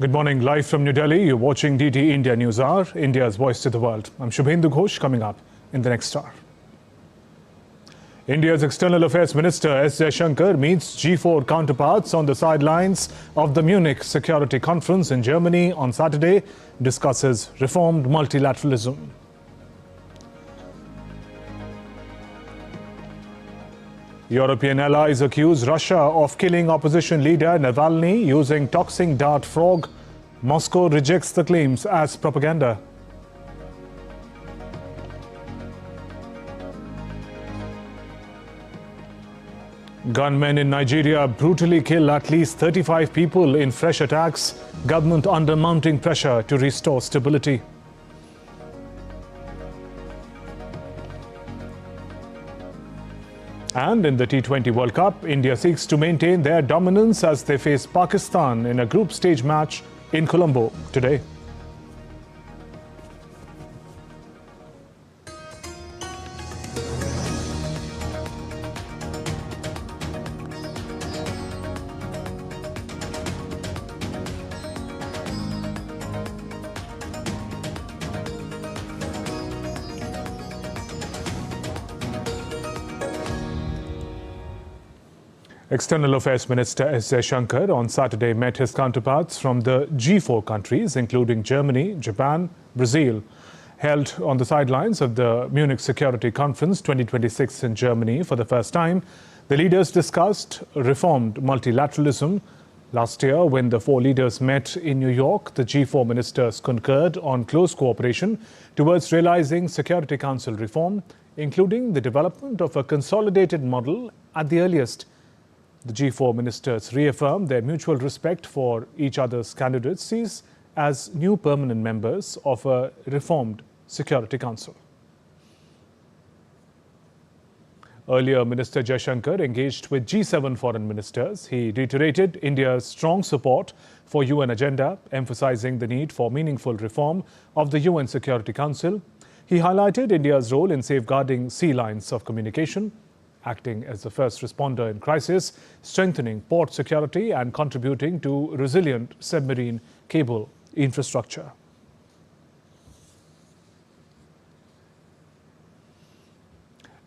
Good morning, live from New Delhi. You're watching DT India News Hour, India's voice to the world. I'm Shubhendu Ghosh, coming up in the next hour. India's External Affairs Minister S. Jaishankar meets G4 counterparts on the sidelines of the Munich Security Conference in Germany on Saturday, discusses reformed multilateralism. European allies accuse Russia of killing opposition leader Navalny using toxic dart frog. Moscow rejects the claims as propaganda. Gunmen in Nigeria brutally kill at least 35 people in fresh attacks. Government under mounting pressure to restore stability. And in the T20 World Cup, India seeks to maintain their dominance as they face Pakistan in a group stage match in Colombo today. External Affairs Minister S. Jaishankar on Saturday met his counterparts from the G4 countries, including Germany, Japan, Brazil, held on the sidelines of the Munich Security Conference 2026 in Germany for the first time. The leaders discussed reformed multilateralism. Last year, when the four leaders met in New York, the G4 ministers concurred on close cooperation towards realizing Security Council reform, including the development of a consolidated model at the earliest. The G4 ministers reaffirmed their mutual respect for each other's candidacies as new permanent members of a reformed Security Council. Earlier, Minister Jaishankar engaged with G7 foreign ministers. He reiterated India's strong support for UN agenda, emphasizing the need for meaningful reform of the UN Security Council. He highlighted India's role in safeguarding sea lines of communication, acting as the first responder in crisis, strengthening port security and contributing to resilient submarine cable infrastructure.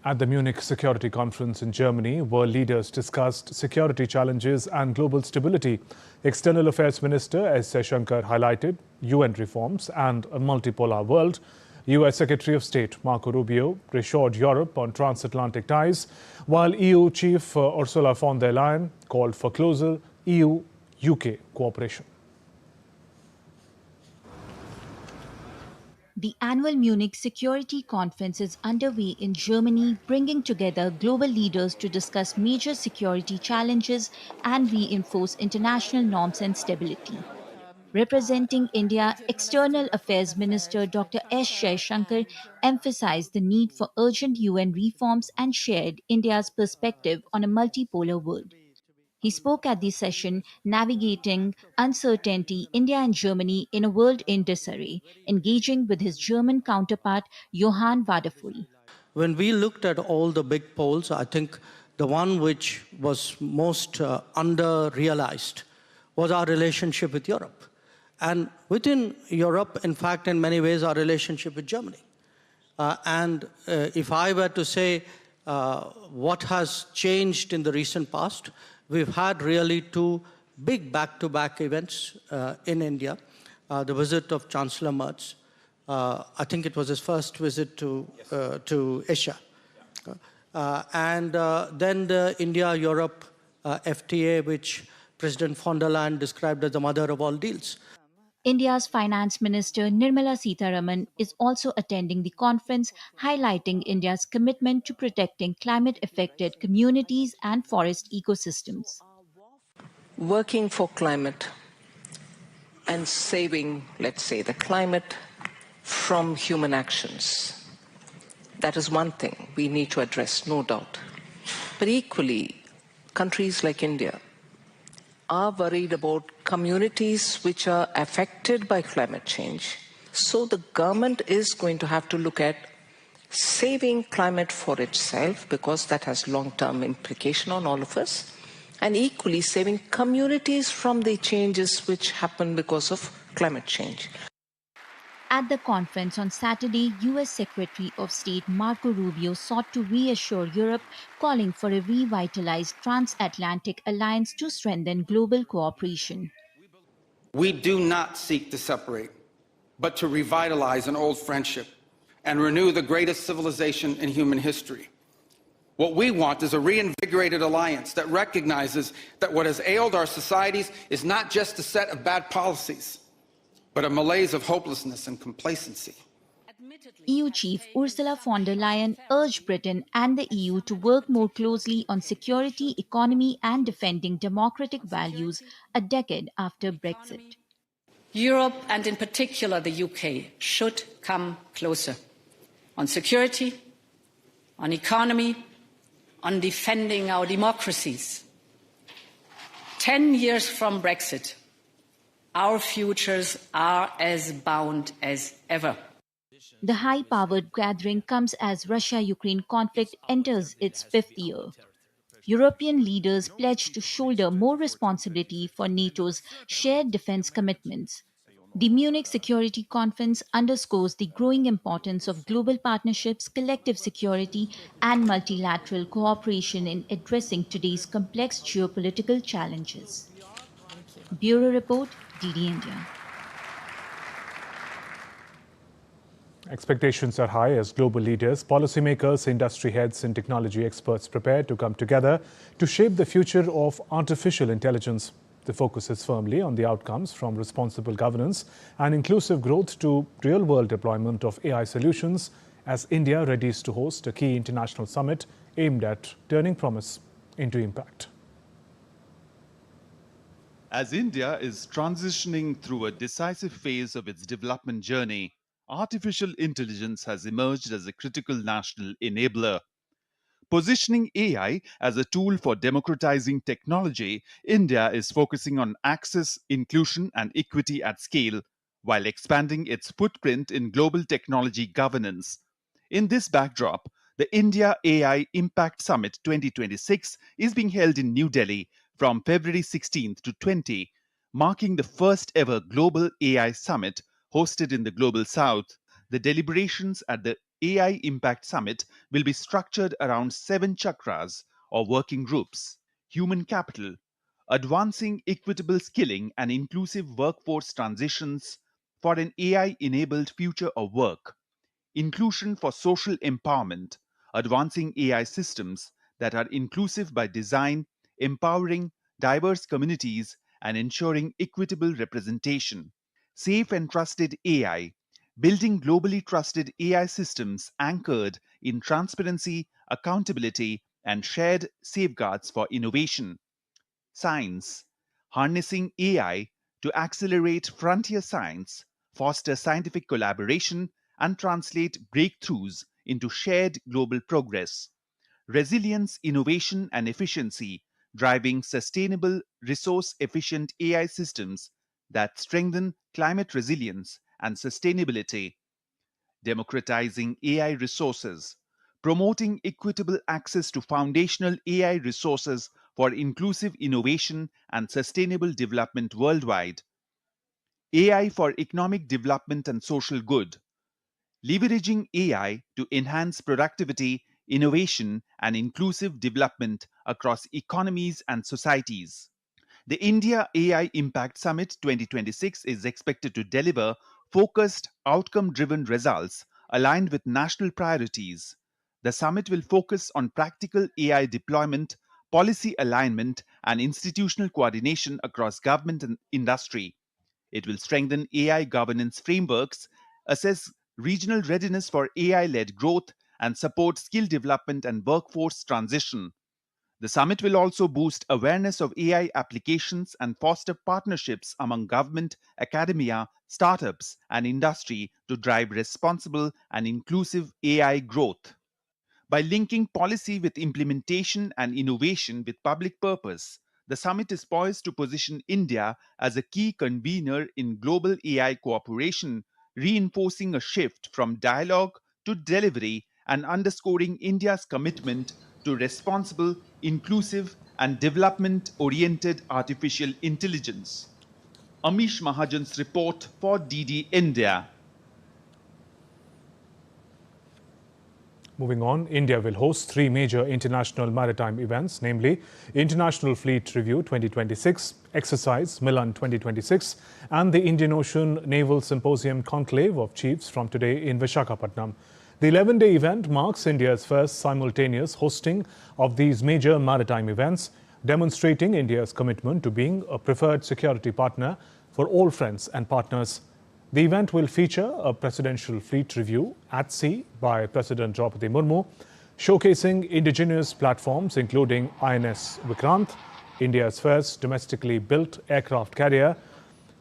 At the Munich Security Conference in Germany, world leaders discussed security challenges and global stability. External Affairs Minister S. Jaishankar highlighted UN reforms and a multipolar world. U.S. Secretary of State Marco Rubio reassured Europe on transatlantic ties, while EU Chief Ursula von der Leyen called for closer EU-UK cooperation. The annual Munich Security Conference is underway in Germany, bringing together global leaders to discuss major security challenges and reinforce international norms and stability. Representing India, External Affairs Minister Dr. S. Jaishankar emphasized the need for urgent UN reforms and shared India's perspective on a multipolar world. He spoke at the session, Navigating Uncertainty, India and Germany in a World in Disarray, engaging with his German counterpart, Johann Wadefull. When we looked at all the big polls, I think the one which was most under-realized was our relationship with Europe. And within Europe, in fact, in many ways, our relationship with Germany. If I were to say what has changed in the recent past, we've had really two big back-to-back events in India. The visit of Chancellor Merz. I think it was his first visit to Asia. Then the India-Europe FTA, which President von der Leyen described as the mother of all deals. India's Finance Minister Nirmala Sitharaman is also attending the conference, highlighting India's commitment to protecting climate-affected communities and forest ecosystems. Working for climate and saving, let's say, the climate from human actions. That is one thing we need to address, no doubt. But equally, countries like India are worried about communities which are affected by climate change. So the government is going to have to look at saving climate for itself, because that has long-term implication on all of us, and equally saving communities from the changes which happen because of climate change. At the conference on Saturday, US Secretary of State Marco Rubio sought to reassure Europe, calling for a revitalized transatlantic alliance to strengthen global cooperation. We do not seek to separate, but to revitalize an old friendship and renew the greatest civilization in human history. What we want is a reinvigorated alliance that recognizes that what has ailed our societies is not just a set of bad policies, but a malaise of hopelessness and complacency. EU Chief Ursula von der Leyen urged Britain and the EU to work more closely on security, economy, and defending democratic values a decade after Brexit. Europe, and in particular the UK, should come closer on security, on economy, on defending our democracies. 10 years from Brexit, our futures are as bound as ever. The high-powered gathering comes as Russia-Ukraine conflict enters its fifth year. European leaders pledged to shoulder more responsibility for NATO's shared defense commitments. The Munich Security Conference underscores the growing importance of global partnerships, collective security, and multilateral cooperation in addressing today's complex geopolitical challenges. Bureau Report, DD India. Expectations are high as global leaders, policymakers, industry heads and technology experts prepare to come together to shape the future of artificial intelligence. The focus is firmly on the outcomes from responsible governance and inclusive growth to real-world deployment of AI solutions as India readies to host a key international summit aimed at turning promise into impact. As India is transitioning through a decisive phase of its development journey, artificial intelligence has emerged as a critical national enabler. Positioning AI as a tool for democratizing technology, India is focusing on access, inclusion, and equity at scale, while expanding its footprint in global technology governance. In this backdrop, the India AI Impact Summit 2026 is being held in New Delhi from February 16th to 20, marking the first ever global AI summit hosted in the Global South. The deliberations at the AI Impact Summit will be structured around 7 chakras or working groups: human capital, advancing equitable skilling and inclusive workforce transitions for an AI-enabled future of work; inclusion for social empowerment, advancing AI systems that are inclusive by design, empowering diverse communities, and ensuring equitable representation; safe and trusted AI, building globally trusted AI systems anchored in transparency, accountability, and shared safeguards for innovation; science, harnessing AI to accelerate frontier science, foster scientific collaboration, and translate breakthroughs into shared global progress; resilience, innovation, and efficiency, driving sustainable, resource-efficient AI systems that strengthen climate resilience and sustainability; democratizing AI resources, promoting equitable access to foundational AI resources for inclusive innovation and sustainable development worldwide; AI for economic development and social good, leveraging AI to enhance productivity, innovation, and inclusive development across economies and societies. The India AI Impact Summit 2026 is expected to deliver focused, outcome-driven results aligned with national priorities. The summit will focus on practical AI deployment, policy alignment, and institutional coordination across government and industry. It will strengthen AI governance frameworks, assess regional readiness for AI-led growth, and support skill development and workforce transition. The summit will also boost awareness of AI applications and foster partnerships among government, academia, startups, and industry to drive responsible and inclusive AI growth. By linking policy with implementation and innovation with public purpose, the summit is poised to position India as a key convener in global AI cooperation, reinforcing a shift from dialogue to delivery and underscoring India's commitment to responsible, inclusive, and development-oriented artificial intelligence. Amish Mahajan's report for DD India. Moving on, India will host 3 major international maritime events, namely International Fleet Review 2026, Exercise Milan 2026, and the Indian Ocean Naval Symposium Conclave of Chiefs from today in Visakhapatnam. The 11-day event marks India's first simultaneous hosting of these major maritime events, demonstrating India's commitment to being a preferred security partner for all friends and partners. The event will feature a presidential fleet review at sea by President Draupadi Murmu, showcasing indigenous platforms including INS Vikrant, India's first domestically built aircraft carrier,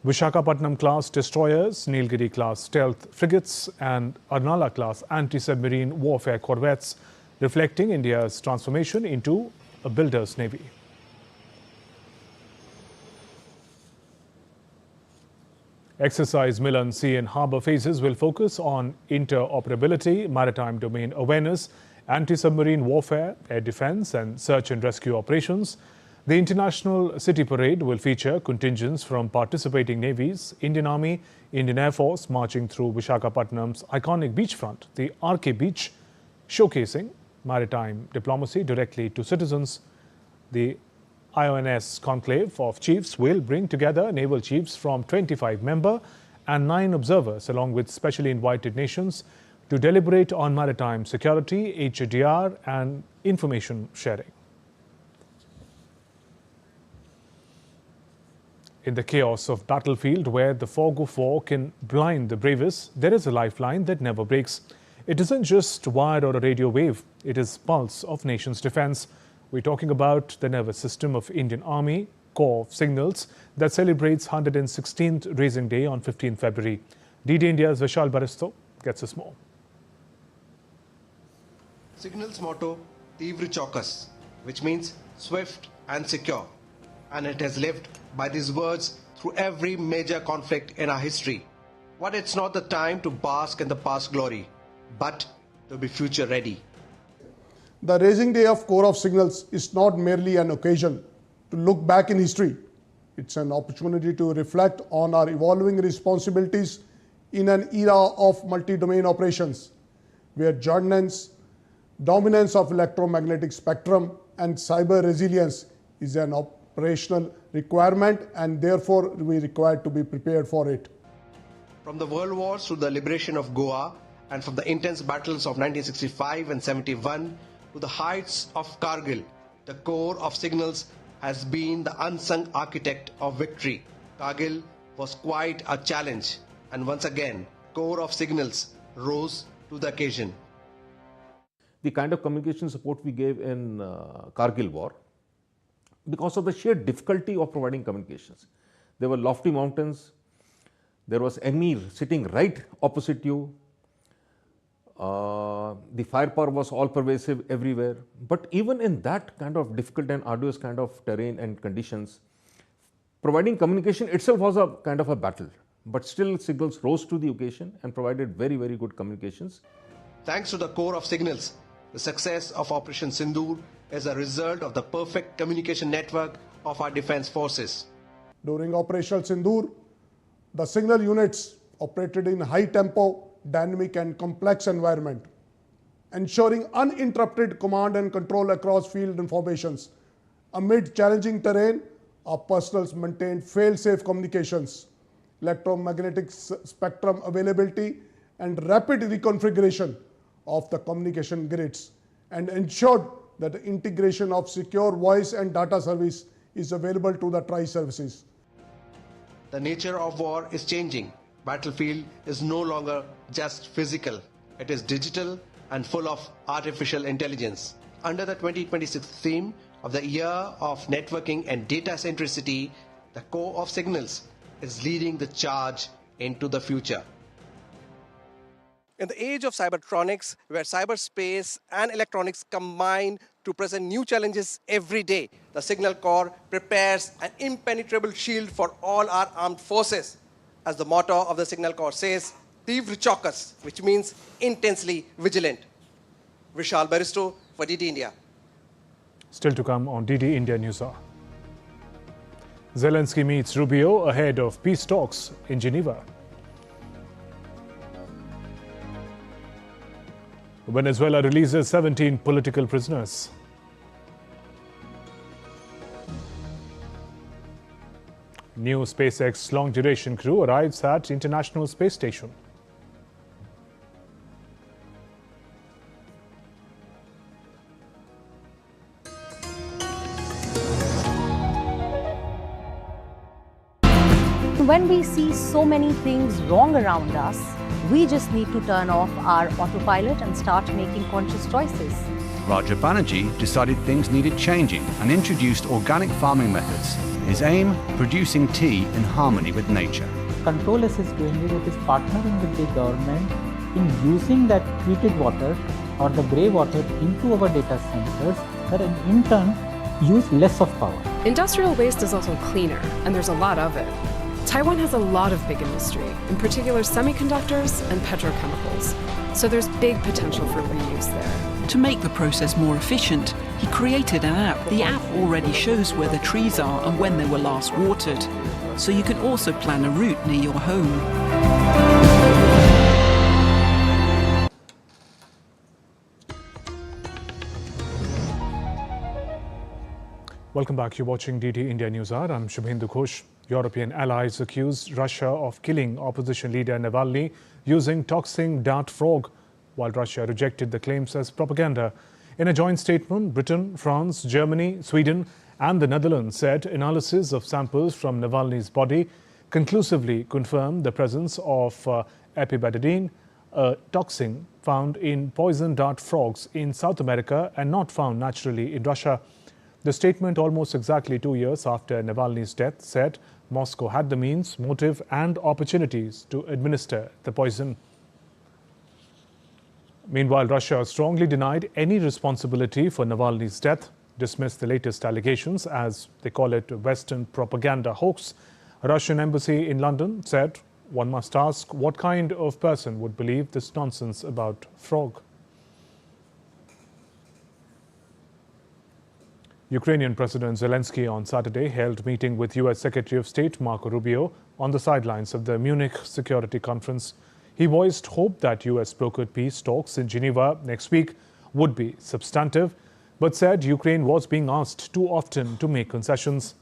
Visakhapatnam-class destroyers, Nilgiri-class stealth frigates and Arnala-class anti-submarine warfare corvettes, reflecting India's transformation into a builder's navy. Exercise Milan Sea and Harbour phases will focus on interoperability, maritime domain awareness, anti-submarine warfare, air defence and search and rescue operations. The International City Parade will feature contingents from participating navies, Indian Army, Indian Air Force marching through Visakhapatnam's iconic beachfront, the RK Beach, showcasing maritime diplomacy directly to citizens. The IONS Conclave of Chiefs will bring together naval chiefs from 25 member and 9 observers along with specially invited nations to deliberate on maritime security, HADR and information sharing. In the chaos of battlefield where the fog of war can blind the bravest, there is a lifeline that never breaks. It isn't just wire or a radio wave, it is pulse of nation's defense. We're talking about the nervous system of Indian Army, Corps of Signals, that celebrates 116th Raising Day on 15 February. DD India's Prasar Bharati gets us more. Signals motto, Tivr Chaukas, which means swift and secure. And it has lived by these words through every major conflict in our history. But it's not the time to bask in the past glory, but to be future ready. The Raising Day of Corps of Signals is not merely an occasion to look back in history. It's an opportunity to reflect on our evolving responsibilities in an era of multi-domain operations, where dominance of electromagnetic spectrum and cyber resilience is an operational requirement, and therefore we are required to be prepared for it. From the World Wars to the liberation of Goa, and from the intense battles of 1965 and 71 to the heights of Kargil, the Corps of Signals has been the unsung architect of victory. Kargil was quite a challenge, and once again, Corps of Signals rose to the occasion. The kind of communication support we gave in Kargil war, because of the sheer difficulty of providing communications. There were lofty mountains, there was enemy sitting right opposite you, the firepower was all pervasive everywhere. But even in that kind of difficult and arduous kind of terrain and conditions, providing communication itself was a kind of a battle. But still, Signals rose to the occasion and provided very, very good communications. Thanks to the Corps of Signals, the success of Operation Sindoor is a result of the perfect communication network of our defense forces. During Operation Sindoor, the signal units operated in high-tempo, dynamic and complex environment, ensuring uninterrupted command and control across field informations. Amid challenging terrain, our personnel maintained fail-safe communications, electromagnetic spectrum availability and rapid reconfiguration of the communication grids, and ensured that the integration of secure voice and data service is available to the tri-services. The nature of war is changing. Battlefield is no longer just physical. It is digital and full of artificial intelligence. Under the 2026 theme of the Year of Networking and Data Centricity, the Corps of Signals is leading the charge into the future. In the age of cybertronics, where cyberspace and electronics combine to present new challenges every day, the Signal Corps prepares an impenetrable shield for all our armed forces. As the motto of the Signal Corps says, Tivr Chaukas, which means intensely vigilant. Prasar Bharati for DD India. Still to come on DD India Newshour. Zelensky meets Rubio ahead of peace talks in Geneva. Venezuela releases 17 political prisoners. New SpaceX long-duration crew arrives at International Space Station. When we see so many things wrong around us, we just need to turn off our autopilot and start making conscious choices. Raja Banerjee decided things needed changing and introduced organic farming methods. His aim, producing tea in harmony with nature. Control-S is doing it, it is partnering with the government in using that treated water or the grey water into our data centers that in turn use less of power. Industrial waste is also cleaner, and there's a lot of it. Taiwan has a lot of big industry, in particular semiconductors and petrochemicals, so there's big potential for reuse there. To make the process more efficient, he created an app. The app already shows where the trees are and when they were last watered, so you can also plan a route near your home. Welcome back. You're watching DD India Newshour. I'm Shubhendu Ghosh. European allies accuse Russia of killing opposition leader Navalny using toxic dart frog, while Russia rejected the claims as propaganda. In a joint statement, Britain, France, Germany, Sweden and the Netherlands said analysis of samples from Navalny's body conclusively confirmed the presence of epibetadine, a toxin found in poison dart frogs in South America and not found naturally in Russia. The statement, almost exactly 2 years after Navalny's death, said Moscow had the means, motive and opportunities to administer the poison. Meanwhile, Russia strongly denied any responsibility for Navalny's death, dismissed the latest allegations as, they call it, Western propaganda hoax. A Russian embassy in London said one must ask what kind of person would believe this nonsense about frog. Ukrainian President Zelensky on Saturday held meeting with US Secretary of State Marco Rubio on the sidelines of the Munich Security Conference. He voiced hope that US brokered peace talks in Geneva next week would be substantive, but said Ukraine was being asked too often to make concessions.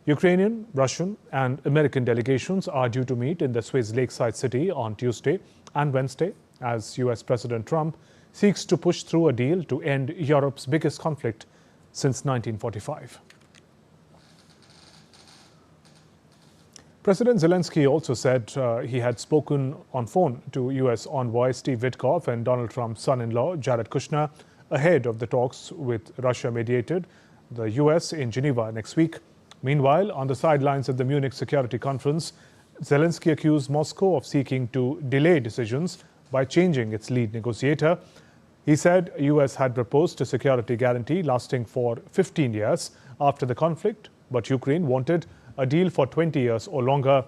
Ukrainian, Russian and American delegations are due to meet in the Swiss lakeside city on Tuesday and Wednesday as US President Trump seeks to push through a deal to end Europe's biggest conflict since 1945. President Zelensky also said he had spoken on phone to US envoy Steve Witkoff and Donald Trump's son-in-law Jared Kushner ahead of the talks with Russia mediated the US in Geneva next week. Meanwhile, on the sidelines of the Munich Security Conference, Zelensky accused Moscow of seeking to delay decisions by changing its lead negotiator. He said US had proposed a security guarantee lasting for 15 years after the conflict, but Ukraine wanted a deal for 20 years or longer.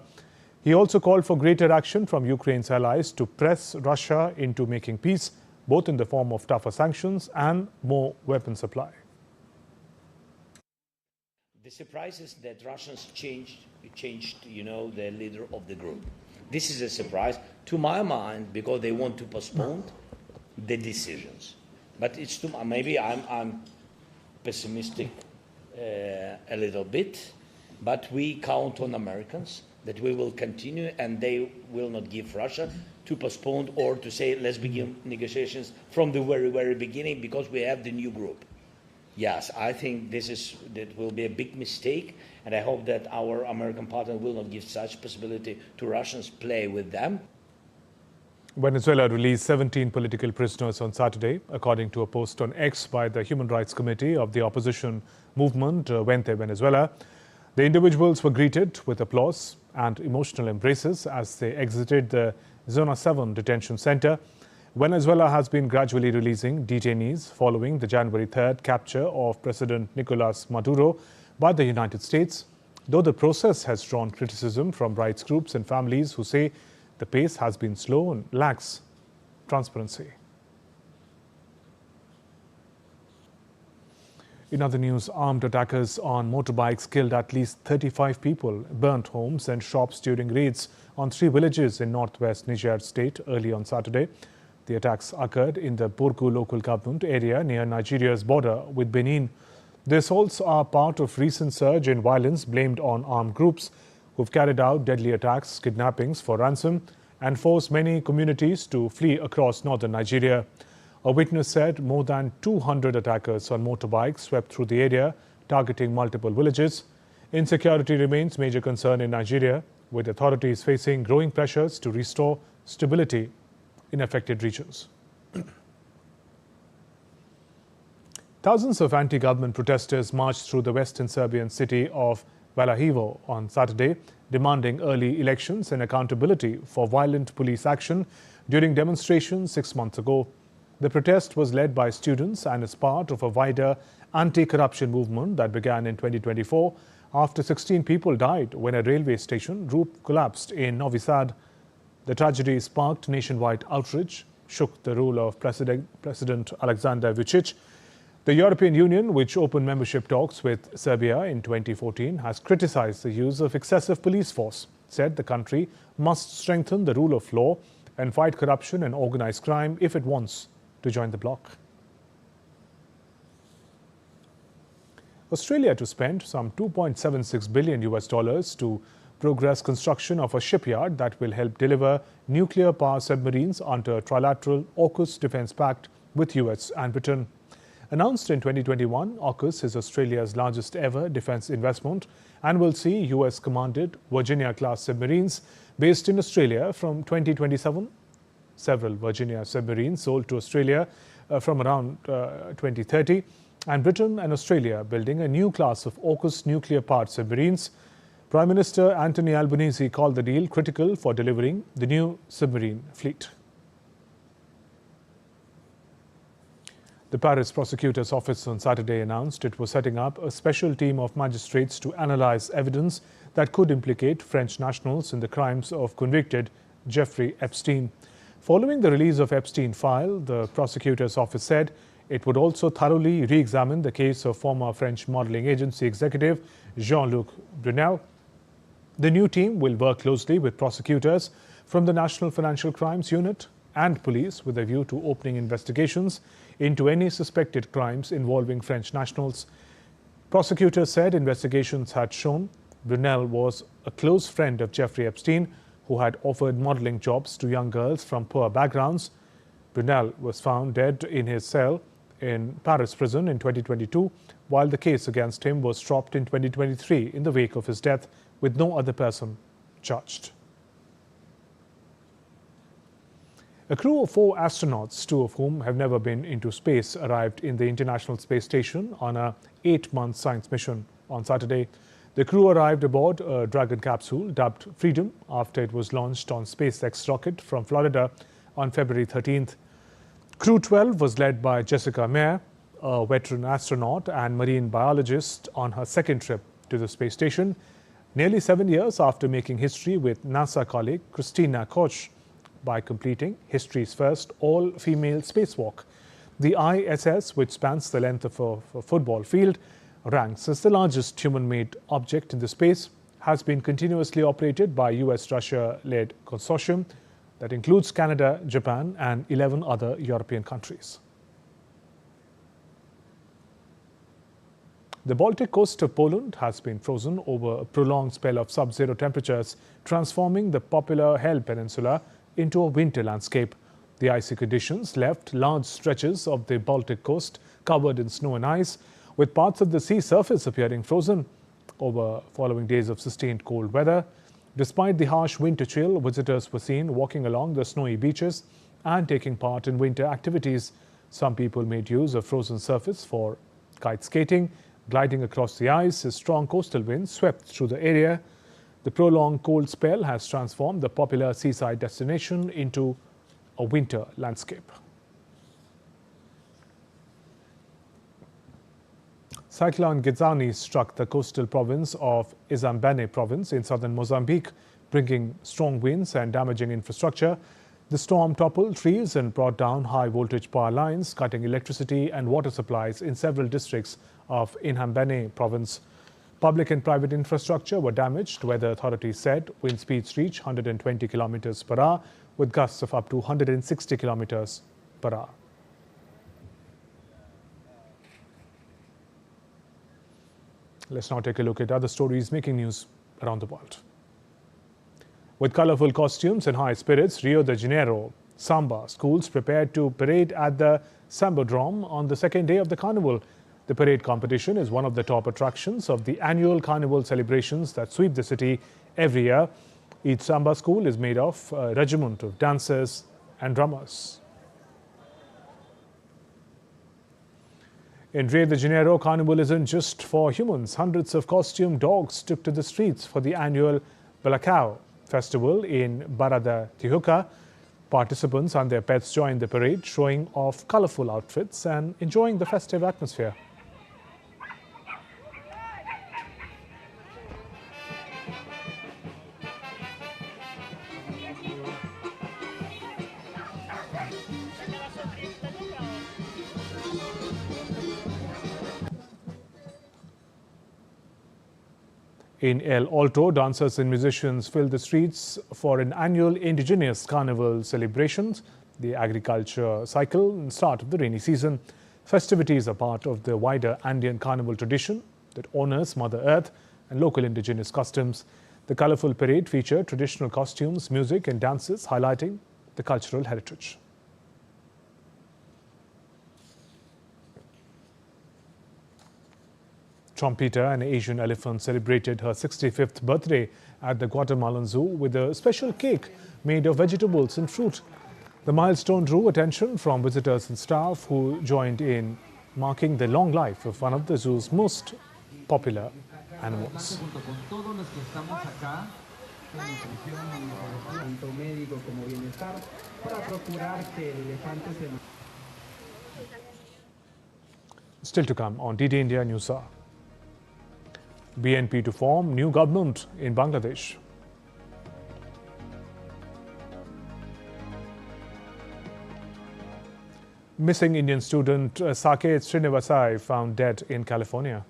He also called for greater action from Ukraine's allies to press Russia into making peace, both in the form of tougher sanctions and more weapon supply. The surprise is that Russians changed, the leader of the group. This is a surprise to my mind because they want to postpone the decisions. But it's too, maybe I'm pessimistic a little bit, but we count on Americans that we will continue and they will not give Russia to postpone or to say let's begin negotiations from the very, very beginning because we have the new group. Yes, I think that will be a big mistake, and I hope that our American partner will not give such possibility to Russians play with them. Venezuela released 17 political prisoners on Saturday, according to a post on X by the Human Rights Committee of the opposition movement Vente Venezuela. The individuals were greeted with applause and emotional embraces as they exited the Zona 7 detention center. Venezuela has been gradually releasing detainees following the January 3rd capture of President Nicolas Maduro by the United States, though the process has drawn criticism from rights groups and families who say the pace has been slow and lacks transparency. In other news, armed attackers on motorbikes killed at least 35 people, burnt homes and shops during raids on 3 villages in northwest Niger state early on Saturday. The attacks occurred in the Burgu local government area near Nigeria's border with Benin. The assaults are part of recent surge in violence blamed on armed groups who've carried out deadly attacks, kidnappings for ransom and forced many communities to flee across northern Nigeria. A witness said more than 200 attackers on motorbikes swept through the area, targeting multiple villages. Insecurity remains major concern in Nigeria, with authorities facing growing pressures to restore stability in affected regions. Thousands of anti-government protesters marched through the western Serbian city of Valjevo on Saturday, demanding early elections and accountability for violent police action during demonstrations 6 months ago. The protest was led by students and is part of a wider anti-corruption movement that began in 2024 after 16 people died when a railway station roof collapsed in Novi Sad. The tragedy sparked nationwide outrage, shook the rule of President Alexander Vučić. The European Union, which opened membership talks with Serbia in 2014, has criticized the use of excessive police force, said the country must strengthen the rule of law and fight corruption and organized crime if it wants to join the bloc. Australia to spend some $2.76 billion to progress construction of a shipyard that will help deliver nuclear power submarines under a trilateral AUKUS defence pact with US and Britain. Announced in 2021, AUKUS is Australia's largest ever defence investment and will see US commanded Virginia-class submarines based in Australia from 2027. Several Virginia submarines sold to Australia from around 2030, and Britain and Australia building a new class of AUKUS nuclear-powered submarines. Prime Minister Anthony Albanese called the deal critical for delivering the new submarine fleet. The Paris prosecutor's office on Saturday announced it was setting up a special team of magistrates to analyze evidence that could implicate French nationals in the crimes of convicted Jeffrey Epstein. Following the release of Epstein file, the prosecutor's office said it would also thoroughly re-examine the case of former French modeling agency executive Jean-Luc Brunel. The new team will work closely with prosecutors from the National Financial Crimes Unit and police with a view to opening investigations into any suspected crimes involving French nationals. Prosecutors said investigations had shown Brunel was a close friend of Jeffrey Epstein, who had offered modeling jobs to young girls from poor backgrounds. Brunel was found dead in his cell in Paris prison in 2022, while the case against him was dropped in 2023 in the wake of his death, with no other person charged. A crew of 4 astronauts, 2 of whom have never been into space, arrived in the International Space Station on a 8-month science mission on Saturday. The crew arrived aboard a Dragon capsule dubbed Freedom after it was launched on SpaceX rocket from Florida on February 13th. Crew 12 was led by Jessica Meir, a veteran astronaut and marine biologist on her second trip to the space station, nearly 7 years after making history with NASA colleague Christina Koch by completing history's first all-female spacewalk. The ISS, which spans the length of a football field, ranks as the largest human-made object in the space, has been continuously operated by US-Russia-led consortium that includes Canada, Japan and 11 other European countries. The Baltic coast of Poland has been frozen over a prolonged spell of sub-zero temperatures, transforming the popular Hel Peninsula into a winter landscape. The icy conditions left large stretches of the Baltic coast covered in snow and ice, with parts of the sea surface appearing frozen over following days of sustained cold weather. Despite the harsh winter chill, visitors were seen walking along the snowy beaches and taking part in winter activities. Some people made use of frozen surface for kite skating, gliding across the ice as strong coastal winds swept through the area. The prolonged cold spell has transformed the popular seaside destination into a winter landscape. Cyclone Gizani struck the coastal province of Izambane province in southern Mozambique, bringing strong winds and damaging infrastructure. The storm toppled trees and brought down high-voltage power lines, cutting electricity and water supplies in several districts of Inhambane province. Public and private infrastructure were damaged, weather authorities said. Wind speeds reach 120 kilometers per hour, with gusts of up to 160 kilometers per hour. Let's now take a look at other stories making news around the world. With colorful costumes and high spirits, Rio de Janeiro Samba schools prepared to parade at the Sambodrome on the second day of the carnival. The parade competition is one of the top attractions of the annual carnival celebrations that sweep the city every year. Each Samba school is made of a regiment of dancers and drummers. In Rio de Janeiro, carnival isn't just for humans. Hundreds of costumed dogs took to the streets for the annual Balacao festival in Barra da Tijuca. Participants and their pets joined the parade, showing off colorful outfits and enjoying the festive atmosphere. In El Alto, dancers and musicians filled the streets for an annual indigenous carnival celebrations, the agriculture cycle and start of the rainy season. Festivities are part of the wider Andean carnival tradition that honors Mother Earth and local indigenous customs. The colorful parade featured traditional costumes, music and dances highlighting the cultural heritage. Trompeta, an Asian elephant, celebrated her 65th birthday at the Guatemalan Zoo with a special cake made of vegetables and fruit. The milestone drew attention from visitors and staff who joined in marking the long life of one of the zoo's most popular animals. Still to come on DD India Newshour. BNP to form new government in Bangladesh. Missing Indian student Saket Srinivasai found dead in California.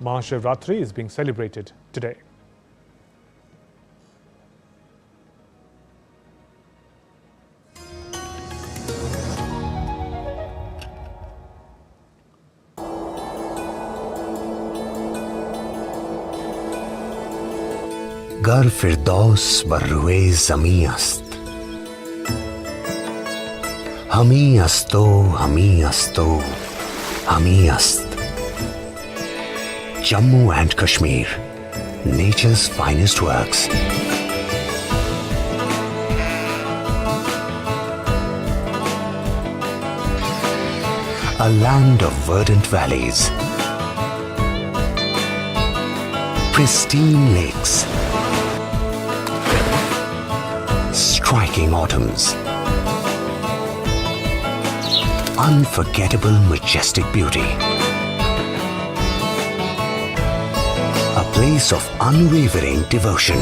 Mahashivratri is being celebrated today. गर फिरदौस बर्रुए ज़मी अस्त हमी अस्तो हमी अस्तो हमी अस्त Jammu and Kashmir, nature's finest works. A land of verdant valleys, pristine lakes, striking autumns, unforgettable majestic beauty. A place of unwavering devotion,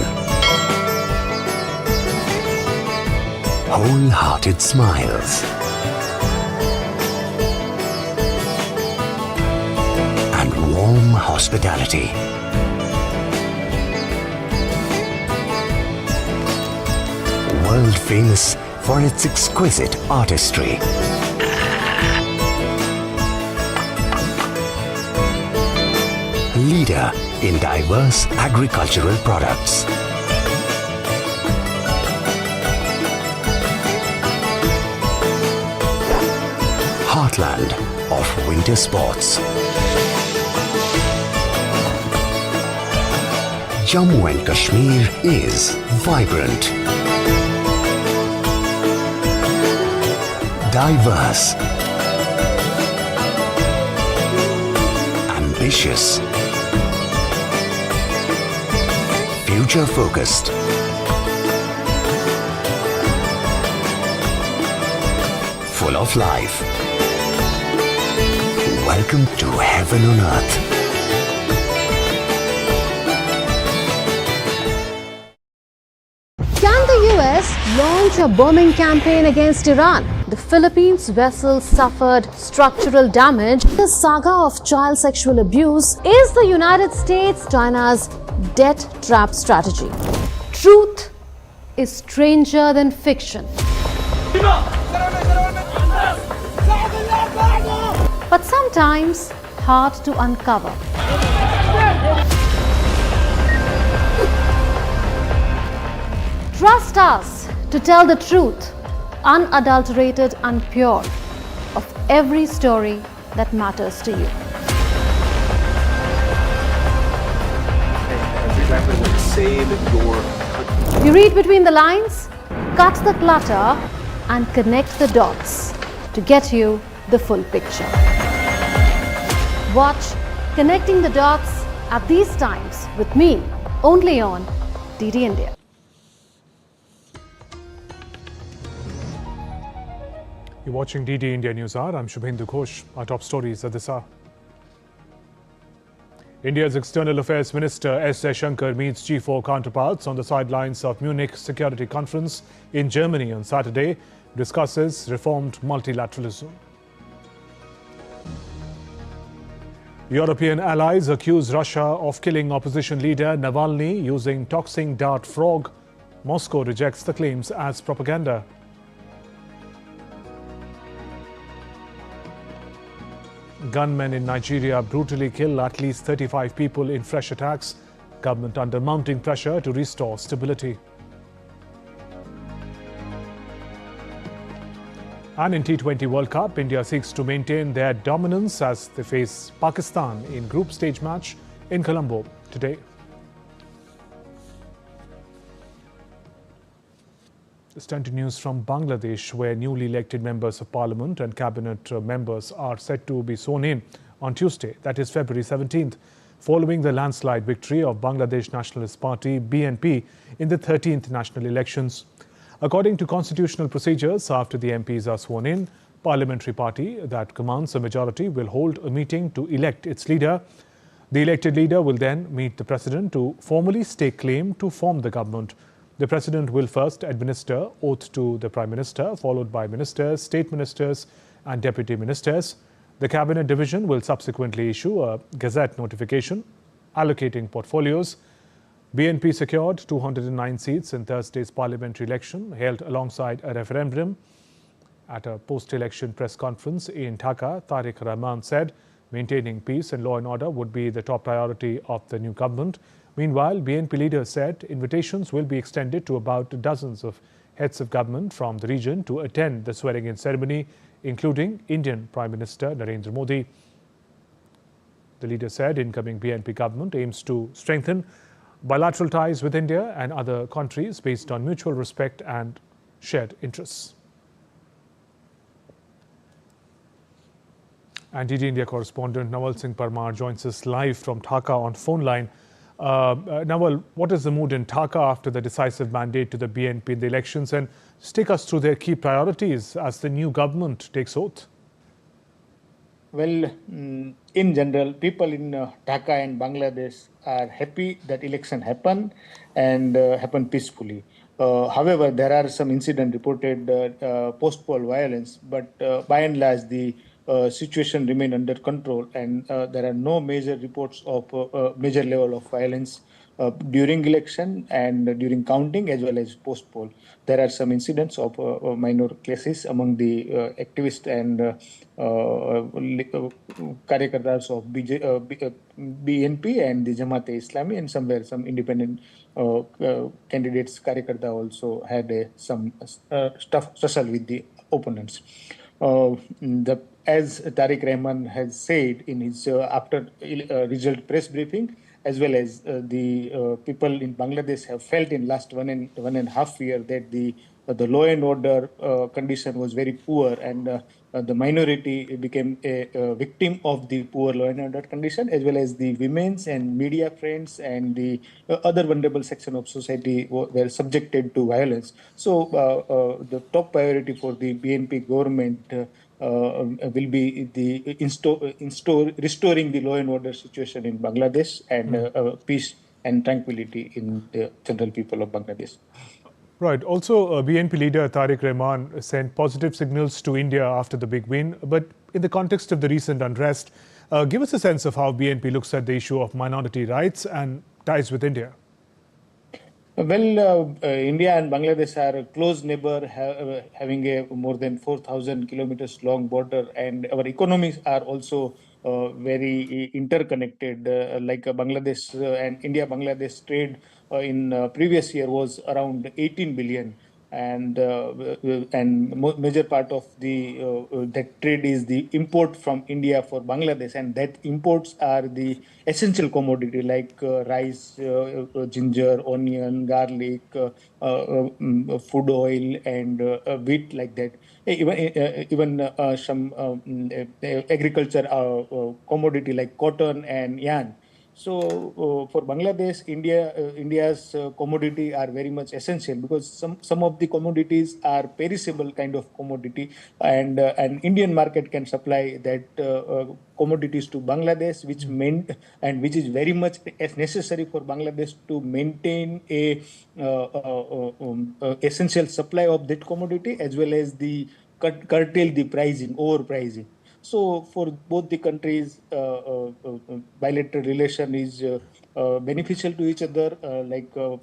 wholehearted smiles, and warm hospitality. World famous for its exquisite artistry. Leader in diverse agricultural products. Heartland of winter sports. Jammu and Kashmir is vibrant, diverse, ambitious, future-focused, full of life. Welcome to heaven on earth. launch a bombing campaign against Iran. The Philippines vessel suffered structural damage. The saga of child sexual abuse is the United States China's debt trap strategy. Truth is stranger than fiction. But sometimes hard to uncover. Trust us to tell the truth, unadulterated and pure, of every story that matters to you. Save your You read between the lines, cut the clutter, and connect the dots to get you the full picture. Watch Connecting the Dots at these times with me, only on DD India. You're watching DD India News Hour. I'm Shubhendu Ghosh. Our top stories at this hour. India's External Affairs Minister S. Jaishankar meets G4 counterparts on the sidelines of Munich Security Conference in Germany on Saturday, discusses reformed multilateralism. European allies accuse Russia of killing opposition leader Navalny using toxic dart frog. Moscow rejects the claims as propaganda. Gunmen in Nigeria brutally kill at least 35 people in fresh attacks. Government under mounting pressure to restore stability. And in T20 World Cup, India seeks to maintain their dominance as they face Pakistan in group stage match in Colombo today. Let's turn to news from Bangladesh, where newly elected members of parliament and cabinet members are set to be sworn in on Tuesday, that is February 17th, following the landslide victory of Bangladesh Nationalist Party (BNP) in the 13th national elections. According to constitutional procedures, after the MPs are sworn in, parliamentary party that commands a majority will hold a meeting to elect its leader. The elected leader will then meet the president to formally stake claim to form the government. The president will first administer oath to the prime minister, followed by ministers, state ministers and deputy ministers. The cabinet division will subsequently issue a gazette notification allocating portfolios. BNP secured 209 seats in Thursday's parliamentary election, held alongside a referendum. At a post-election press conference in Dhaka, Tariq Rahman said maintaining peace and law and order would be the top priority of the new government. Meanwhile, BNP leaders said invitations will be extended to about dozens of heads of government from the region to attend the swearing-in ceremony, including Indian Prime Minister Narendra Modi. The leader said incoming BNP government aims to strengthen bilateral ties with India and other countries based on mutual respect and shared interests. And DD India correspondent Naval Singh Parmar joins us live from Dhaka on phone line. Naval, what is the mood in Dhaka after the decisive mandate to the BNP in the elections, and just take us through their key priorities as the new government takes oath? Well, in general, people in Dhaka and Bangladesh are happy that election happened and happened peacefully. However, there are some incidents reported post-poll violence, but by and large, the situation remained under control, and there are no major reports of major level of violence during election and during counting as well as post-poll. There are some incidents of minor cases among the activists and karyakartas of BNP and the Jamaat-e-Islami, and somewhere some independent candidates karyakarta also had some tussle with the opponents. As Tariq Rahman has said in his after result press briefing, as well as the people in Bangladesh have felt in last one and a half year that the law and order condition was very poor, and the minority became a victim of the poor law and order condition, as well as the women's and media friends and the other vulnerable section of society were subjected to violence. So the top priority for the BNP government will be the restoring the law and order situation in Bangladesh and peace and tranquility in the general people of Bangladesh. Right. Also, BNP leader Tariq Rahman sent positive signals to India after the big win. But in the context of the recent unrest, give us a sense of how BNP looks at the issue of minority rights and ties with India. Well, India and Bangladesh are a close neighbor, having a more than 4,000 kilometers long border, and our economies are also very interconnected. Like Bangladesh and India-Bangladesh trade in previous year was around 18 billion. And major part of the that trade is the import from India for Bangladesh, and that imports are the essential commodity like rice, ginger, onion, garlic, food oil, and wheat, like that. Even some agriculture commodity like cotton and yarn. So for Bangladesh, India's commodity are very much essential, because some of the commodities are perishable kind of commodity, and an Indian market can supply that commodities to Bangladesh, which is very much necessary for Bangladesh to maintain a essential supply of that commodity, as well as the curtail the pricing, overpricing. So for both the countries, bilateral relation is beneficial to each other,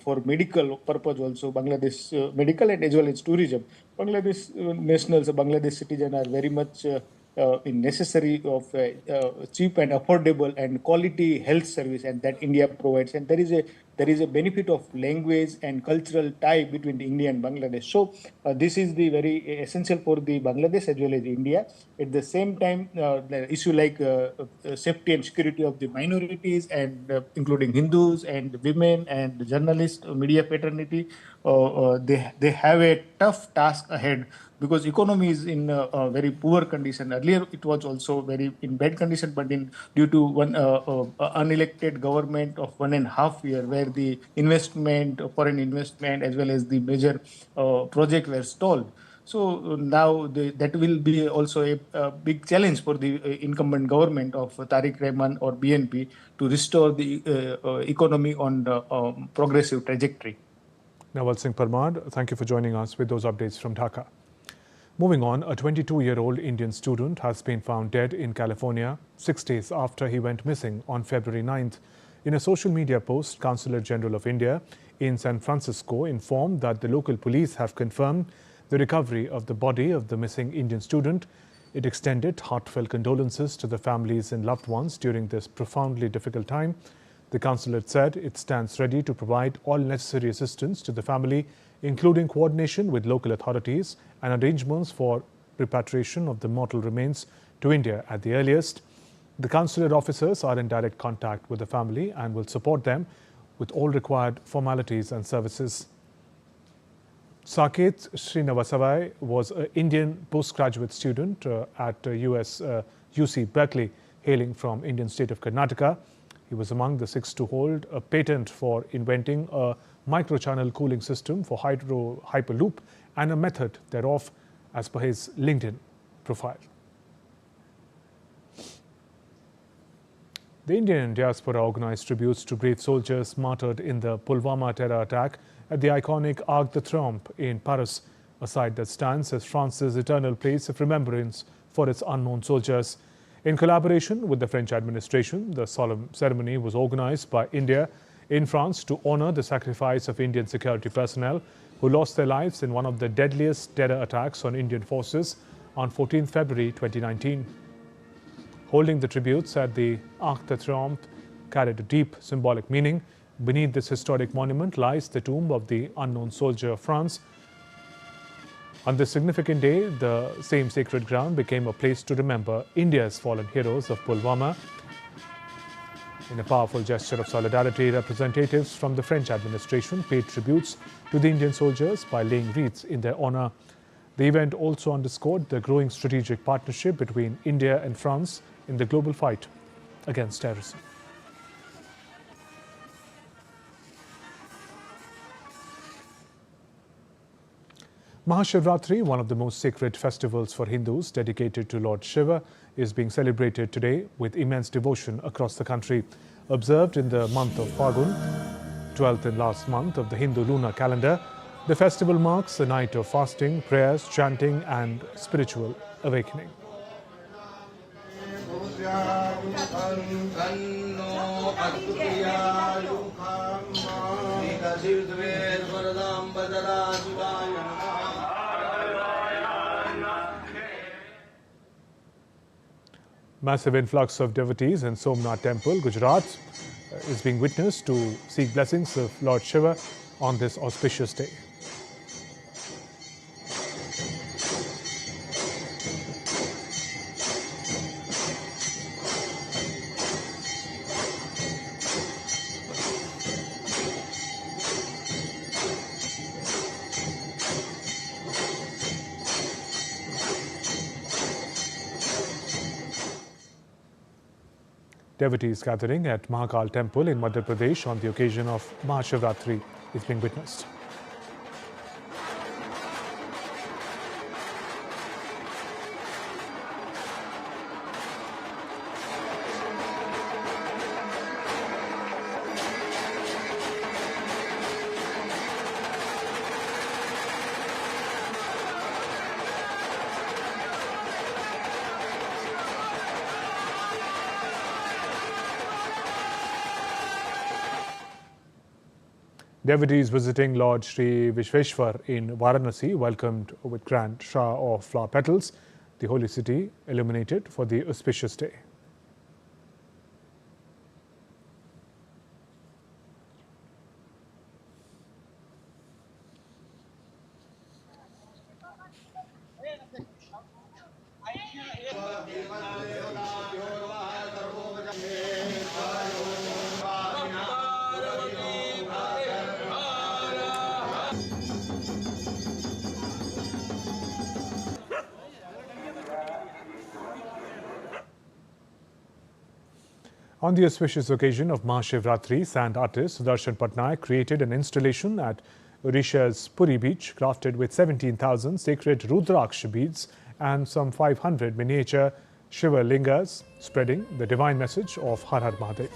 for medical purpose also, Bangladesh medical and as well as tourism. Bangladesh nationals, Bangladesh citizens are very much necessary of cheap and affordable and quality health service, and that India provides. And there is a benefit of language and cultural tie between India and Bangladesh. So this is the very essential for the Bangladesh as well as India. At the same time, the issue like safety and security of the minorities, and including Hindus and women and journalists, media fraternity, they have a tough task ahead, because economy is in a very poor condition. Earlier, it was also very in bad condition, but due to one unelected government of 1.5 years, where the investment, foreign investment, as well as the major project were stalled. So now that will be also a big challenge for the incumbent government of Tariq Rahman or BNP to restore the economy on the progressive trajectory. Nawal Singh Parmar, thank you for joining us with those updates from Dhaka. Moving on, a 22-year-old Indian student has been found dead in California 6 days after he went missing on February 9th. In a social media post, Consulate General of India in San Francisco informed that the local police have confirmed the recovery of the body of the missing Indian student. It extended heartfelt condolences to the families and loved ones during this profoundly difficult time. The consulate said it stands ready to provide all necessary assistance to the family, including coordination with local authorities and arrangements for repatriation of the mortal remains to India at the earliest. The consulate officers are in direct contact with the family and will support them with all required formalities and services. Saket Srinivasavai was an Indian postgraduate student at UC Berkeley, hailing from Indian state of Karnataka. He was among the 6 to hold a patent for inventing a microchannel cooling system for hyperloop and a method thereof, as per his LinkedIn profile. The Indian diaspora organized tributes to brave soldiers martyred in the Pulwama terror attack at the iconic Arc de Triomphe in Paris, a site that stands as France's eternal place of remembrance for its unknown soldiers. In collaboration with the French administration, the solemn ceremony was organized by India in France to honor the sacrifice of Indian security personnel who lost their lives in one of the deadliest terror attacks on Indian forces on 14 February 2019. Holding the tributes at the Arc de Triomphe carried a deep symbolic meaning. Beneath this historic monument lies the tomb of the unknown soldier of France. On this significant day, the same sacred ground became a place to remember India's fallen heroes of Pulwama. In a powerful gesture of solidarity, representatives from the French administration paid tributes to the Indian soldiers by laying wreaths in their honor. The event also underscored the growing strategic partnership between India and France in the global fight against terrorism. Mahashivratri, one of the most sacred festivals for Hindus dedicated to Lord Shiva, is being celebrated today with immense devotion across the country. Observed in the month of Phagun, 12th and last month of the Hindu lunar calendar, The festival marks a night of fasting, prayers, chanting and spiritual awakening. Massive influx of devotees in Somnath Temple, Gujarat, is being witnessed to seek blessings of Lord Shiva on this auspicious day. Devotees gathering at Mahakal Temple in Madhya Pradesh on the occasion of Mahashivratri is being witnessed. Devotees visiting Lord Sri Vishveshwar in Varanasi welcomed with grand shower of flower petals, the holy city illuminated for the auspicious day. On the auspicious occasion of Mahashivratri, sand artist Doordarshan Patnaik created an installation at Odisha's Puri beach crafted with 17,000 sacred Rudraksh beads and some 500 miniature Shiva lingas, spreading the divine message of Har Har Mahadev.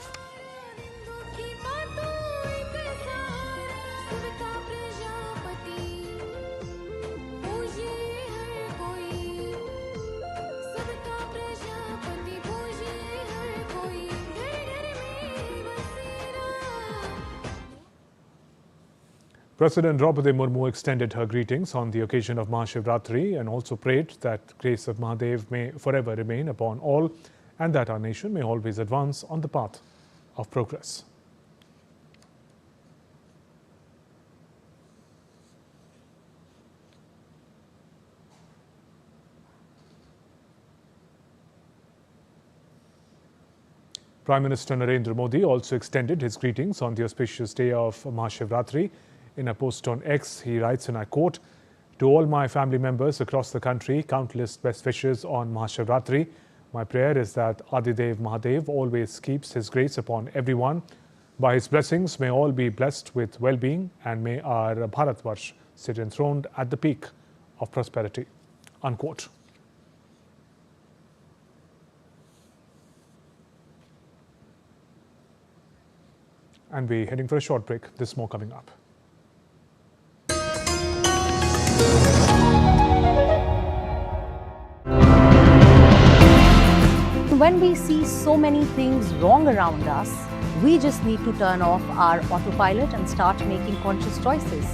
President Draupadi Murmu extended her greetings on the occasion of Mahashivratri and also prayed that grace of Mahadev may forever remain upon all and that our nation may always advance on the path of progress. Prime Minister Narendra Modi also extended his greetings on the auspicious day of Mahashivratri. In a post on X, he writes, and I quote, "To all my family members across the country, countless best wishes on Mahashivratri. My prayer is that Adidev Mahadev always keeps his grace upon everyone. By his blessings, may all be blessed with well-being and may our Bharatvarsh sit enthroned at the peak of prosperity." Unquote. And we're heading for a short break. There's more coming up. When we see so many things wrong around us, we just need to turn off our autopilot and start making conscious choices.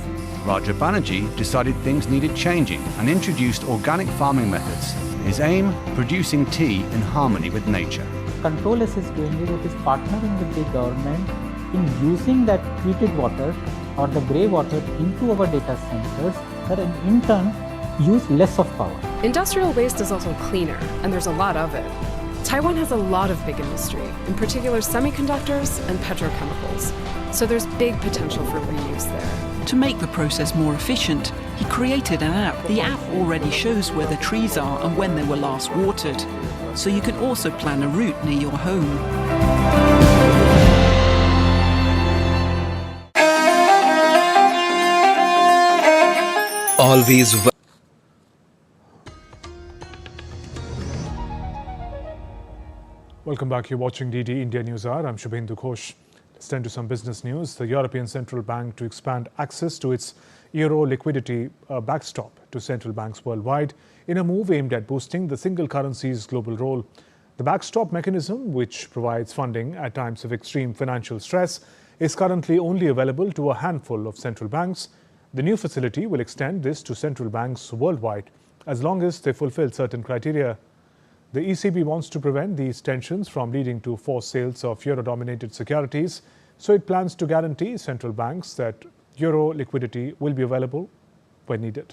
Raja Banerjee decided things needed changing and introduced organic farming methods. His aim, producing tea in harmony with nature. Control-less is doing it is partnering with the government in using that treated water or the grey water into our data centers that in turn use less of power. Industrial waste is also cleaner, and there's a lot of it. Taiwan has a lot of big industry, in particular semiconductors and petrochemicals, so there's big potential for reuse there. To make the process more efficient, he created an app. The app already shows where the trees are and when they were last watered, so you can also plan a route near your home. Always. Welcome back. You're watching DD India News Hour. I'm Shubhendu Ghosh. Let's turn to some business news. The European Central Bank to expand access to its euro liquidity backstop to central banks worldwide in a move aimed at boosting the single currency's global role. The backstop mechanism, which provides funding at times of extreme financial stress, is currently only available to a handful of central banks. The new facility will extend this to central banks worldwide as long as they fulfill certain criteria. The ECB wants to prevent these tensions from leading to forced sales of euro-dominated securities, so it plans to guarantee central banks that euro liquidity will be available when needed.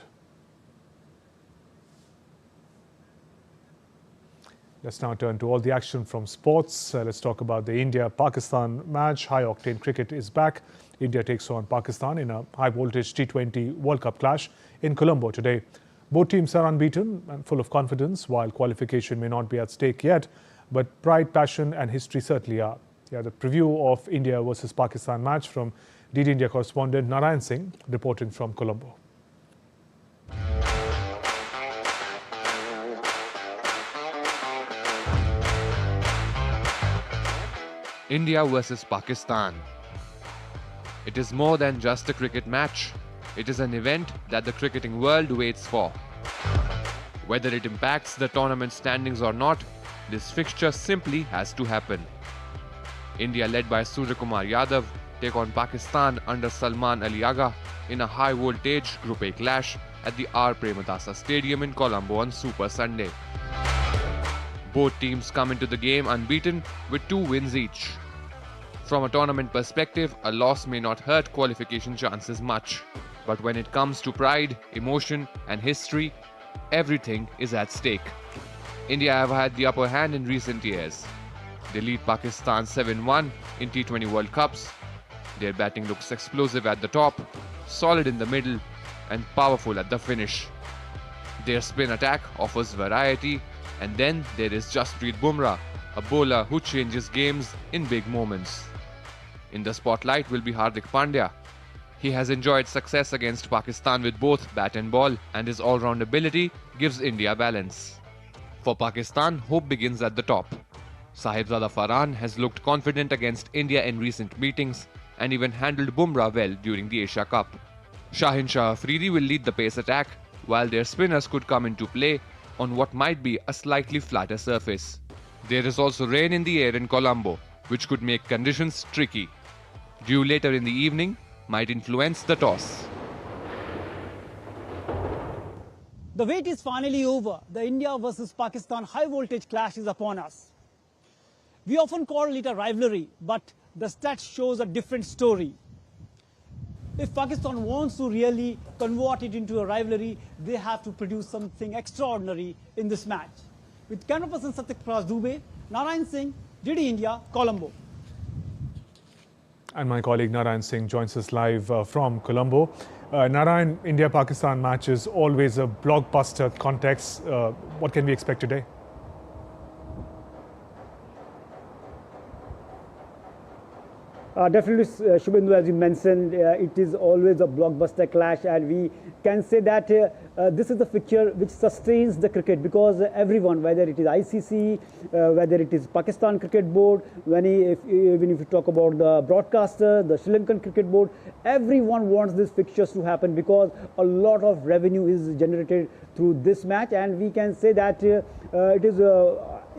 Let's now turn to all the action from sports. Let's talk about the India-Pakistan match. High-octane cricket is back. India takes on Pakistan in a high-voltage T20 World Cup clash in Colombo today. Both teams are unbeaten and full of confidence, while qualification may not be at stake yet. But pride, passion and history certainly are. The preview of India versus Pakistan match from DD India correspondent Narayan Singh reporting from Colombo. India versus Pakistan. It is more than just a cricket match. It is an event that the cricketing world waits for. Whether it impacts the tournament standings or not, this fixture simply has to happen. India, led by Suryakumar Yadav, take on Pakistan under Salman Ali Agha in a high-voltage Group A clash at the R. Premadasa Stadium in Colombo on Super Sunday. Both teams come into the game unbeaten with 2 wins each. From a tournament perspective, a loss may not hurt qualification chances much. But when it comes to pride, emotion and history, everything is at stake. India have had the upper hand in recent years. They lead Pakistan 7-1 in T20 World Cups. Their batting looks explosive at the top, solid in the middle and powerful at the finish. Their spin attack offers variety, and then there is Jasprit Bumrah, a bowler who changes games in big moments. In the spotlight will be Hardik Pandya. He has enjoyed success against Pakistan with both bat and ball, and his all-round ability gives India balance. For Pakistan, hope begins at the top. Sahibzada Farhan has looked confident against India in recent meetings and even handled Bumrah well during the Asia Cup. Shahin Shah Afridi will lead the pace attack, while their spinners could come into play on what might be a slightly flatter surface. There is also rain in the air in Colombo, which could make conditions tricky. Dew later in the evening might influence the toss. The wait is finally over. The India versus Pakistan high-voltage clash is upon us. We often call it a rivalry, but the stats shows a different story. If Pakistan wants to really convert it into a rivalry, they have to produce something extraordinary in this match. With camera person Satyak Pras Dubey, Narayan Singh, DD India, Colombo. And my colleague Narayan Singh joins us live from Colombo. Narayan, India-Pakistan match is always a blockbuster context. What can we expect today? Definitely, Shubhendu, as you mentioned, it is always a blockbuster clash, and we can say that this is the fixture which sustains the cricket, because everyone, whether it is ICC, whether it is Pakistan Cricket Board, even if you talk about the broadcaster, the Sri Lankan Cricket Board, everyone wants these fixtures to happen because a lot of revenue is generated through this match, and we can say that it is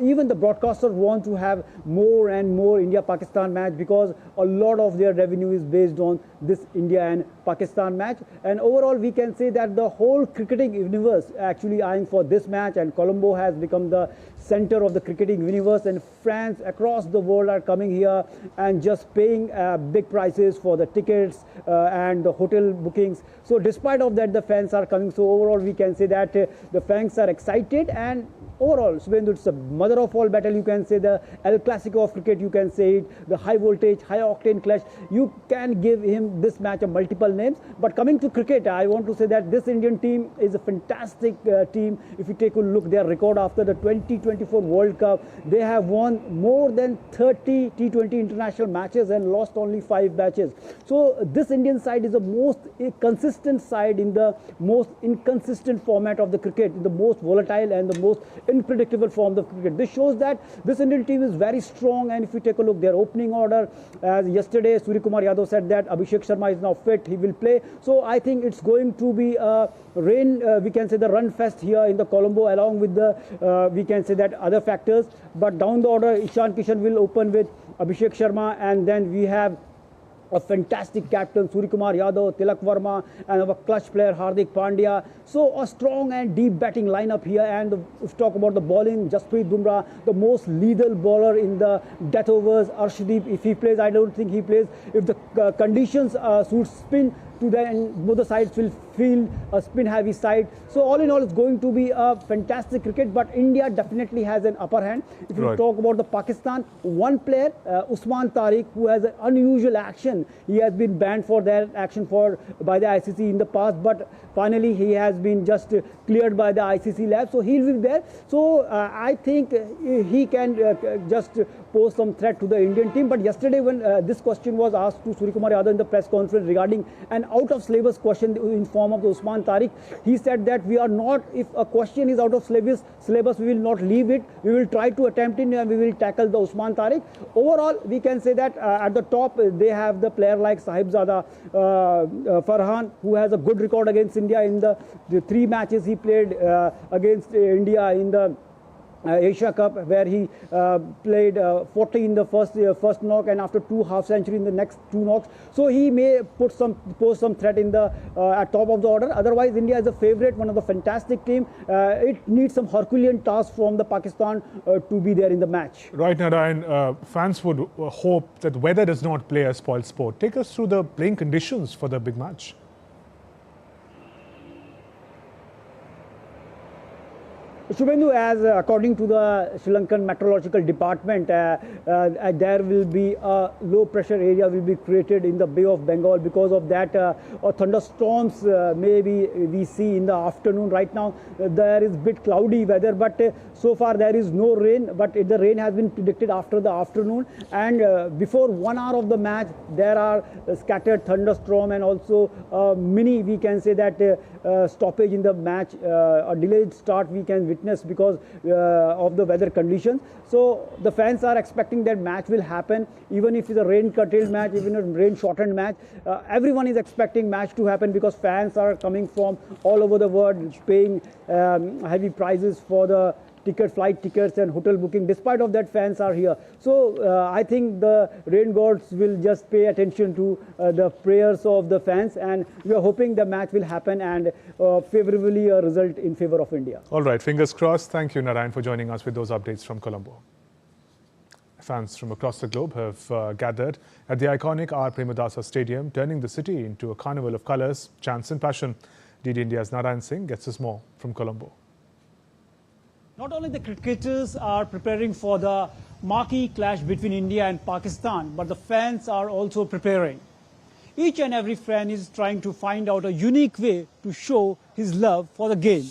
even the broadcasters want to have more and more India-Pakistan match, because a lot of their revenue is based on this India and Pakistan match. And overall, we can say that the whole cricketing universe actually eyeing for this match, and Colombo has become the center of the cricketing universe, and fans across the world are coming here and just paying big prices for the tickets and the hotel bookings. So despite of that, the fans are coming. So overall, we can say that the fans are excited, and overall, Subhendu, it's a mother of all battle. You can say the El Clasico of cricket, you can say it, the high voltage, high octane clash. You can give him this match a multiple names. But coming to cricket, I want to say that this Indian team is a fantastic team. If you take a look, their record after the 2024 World Cup, they have won more than 30 T20 international matches and lost only 5 matches. So this Indian side is the most consistent side in the most inconsistent format of the cricket, the most volatile and the most unpredictable forms of cricket. This shows that this Indian team is very strong, and if you take a look, their opening order, as yesterday Suryakumar Yadav said that Abhishek Sharma is now fit, he will play. So I think it's going to be a we can say the run fest here in the Colombo, along with the we can say that other factors. But down the order, Ishan Kishan will open with Abhishek Sharma, and then we have a fantastic captain Suryakumar Yadav, Tilak Verma, and our clutch player Hardik Pandya. So a strong and deep batting lineup here. And if talk about the bowling, Jasprit Bumrah, the most lethal bowler in the death overs. Arshdeep, if he plays, I don't think he plays. If the conditions suit spin to them, and both the sides will feel a spin heavy side. So all in all, it's going to be a fantastic cricket, but India definitely has an upper hand. If you talk about the Pakistan, one player, Usman Tariq, who has an unusual action. He has been banned for that action by the ICC in the past, but finally he has been just cleared by the ICC lab, so he'll be there. So I think he can just pose some threat to the Indian team. But yesterday when this question was asked to Suryakumar Yadav in the press conference regarding an out-of-syllabus question in form of the Usman Tariq, he said that we are not, if a question is out of syllabus, we will not leave it. We will try to attempt it, and we will tackle the Usman Tariq. Overall, we can say that at the top, they have the player like Sahibzada Farhan, who has a good record against India in the 3 matches he played against India in the Asia Cup, where he played 40 in the first knock, and after 2 half century in the next 2 knocks. So he may pose some threat in the at top of the order. Otherwise, India is a favourite, one of the fantastic team. It needs some Herculean task from the Pakistan to be there in the match. Right, Narayan, fans would hope that weather does not play a spoil sport. Take us through the playing conditions for the big match. Shubhendu, as according to the Sri Lankan Meteorological Department, there will be a low pressure area will be created in the Bay of Bengal. Because of that, thunderstorms maybe we see in the afternoon. Right now there is bit cloudy weather, but so far there is no rain, but the rain has been predicted after the afternoon. And before 1 hour of the match, there are scattered thunderstorm, and also mini, we can say that stoppage in the match, a delayed start we can witness because of the weather conditions. So the fans are expecting that match will happen, even if it's a rain curtailed match, even a rain shortened match. Everyone is expecting match to happen because fans are coming from all over the world, paying heavy prices for the flight tickets and hotel booking. Despite of that, fans are here. So I think the rain gods will just pay attention to the prayers of the fans, and we are hoping the match will happen and favorably a result in favor of India. All right, fingers crossed. Thank you, Narayan, for joining us with those updates from Colombo. Fans from across the globe have gathered at the iconic R. Premadasa Stadium, turning the city into a carnival of colours, chants and passion. DD India's Narayan Singh gets us more from Colombo. Not only the cricketers are preparing for the marquee clash between India and Pakistan, but the fans are also preparing. Each and every fan is trying to find out a unique way to show his love for the game.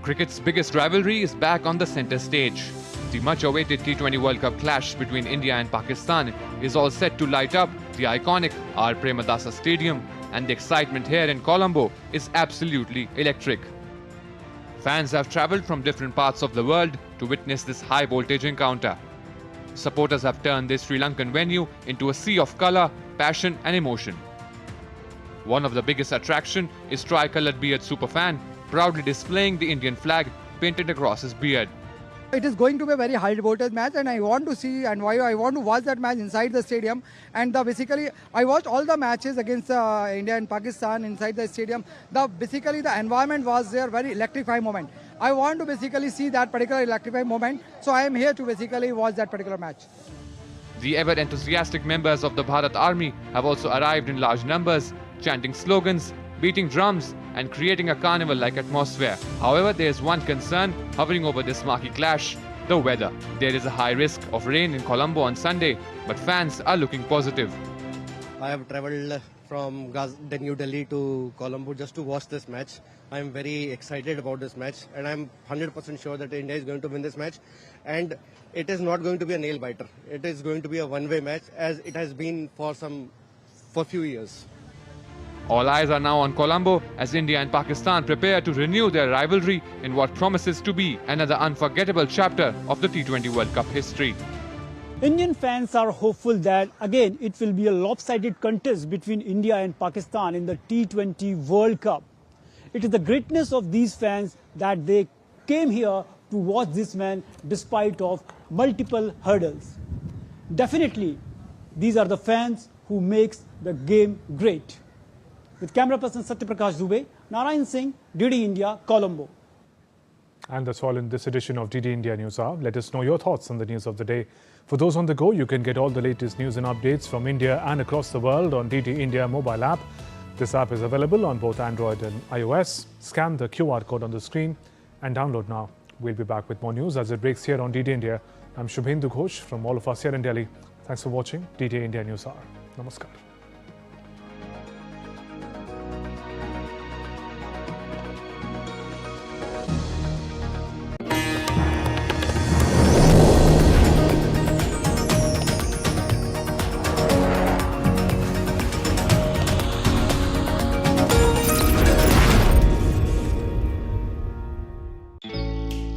Cricket's biggest rivalry is back on the centre stage. The much-awaited T20 World Cup clash between India and Pakistan is all set to light up the iconic R. Premadasa Stadium, and the excitement here in Colombo is absolutely electric. Fans have travelled from different parts of the world to witness this high-voltage encounter. Supporters have turned this Sri Lankan venue into a sea of colour, passion and emotion. One of the biggest attraction is tri-coloured beard superfan, proudly displaying the Indian flag painted across his beard. It is going to be a very high voltage match, and I want to see and why I want to watch that match inside the stadium. And basically I watched all the matches against India and Pakistan inside the stadium. Basically the environment was there, very electrifying moment. I want to basically see that particular electrifying moment, so I am here to basically watch that particular match. The ever enthusiastic members of the Bharat Army have also arrived in large numbers, chanting slogans, beating drums and creating a carnival-like atmosphere. However, there is one concern hovering over this marquee clash: the weather. There is a high risk of rain in Colombo on Sunday, but fans are looking positive. I have travelled from New Delhi to Colombo just to watch this match. I am very excited about this match, and I am 100% sure that India is going to win this match. And it is not going to be a nail-biter. It is going to be a one-way match, as it has been for few years. All eyes are now on Colombo as India and Pakistan prepare to renew their rivalry in what promises to be another unforgettable chapter of the T20 World Cup history. Indian fans are hopeful that again it will be a lopsided contest between India and Pakistan in the T20 World Cup. It is the greatness of these fans that they came here to watch this man despite of multiple hurdles. Definitely, these are the fans who makes the game great. With camera person Satyaprakash Dubey, Narayan Singh, DD India, Colombo. And that's all in this edition of DD India News Hour. Let us know your thoughts on the news of the day. For those on the go, you can get all the latest news and updates from India and across the world on DD India mobile app. This app is available on both Android and iOS. Scan the QR code on the screen and download now. We'll be back with more news as it breaks here on DD India. I'm Shubhendu Ghosh from all of us here in Delhi. Thanks for watching DD India News Hour. Namaskar.